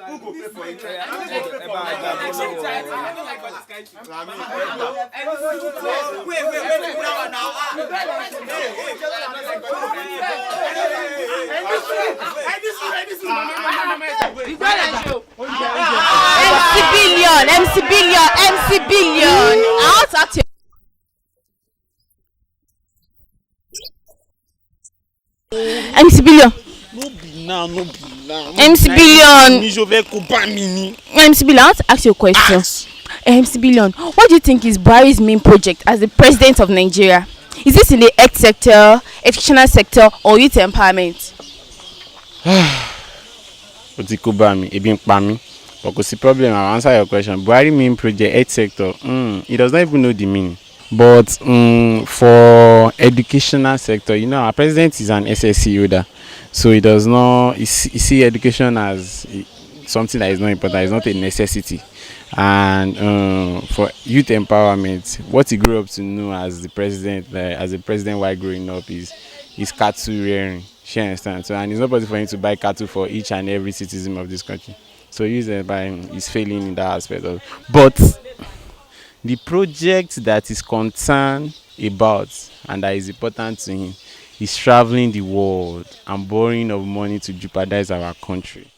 Who go pay for it? I don't like all this kind of Wait, now. MC Billion. I'll talk to you. MC Billion. No be now. MC Billion. MC Billion, I want to ask you a question. MC Billion, what do you think is Buhari's main project as the president of Nigeria? Is this in the health sector, educational sector, or youth empowerment? But the problem, I'll answer your question. Buhari main project, health sector, he does not even know the meaning. But for educational sector, our president is an SSC holder. So he does not, he see education as something that is not important, it's not a necessity. And for youth empowerment, what he grew up to know as the president, while growing up is cattle rearing. She understands. So, and it's not possible for him to buy cattle for each and every citizen of this country. So he's failing in that aspect. But the project that is concerned about and that is important to him is traveling the world and borrowing of money to jeopardize our country.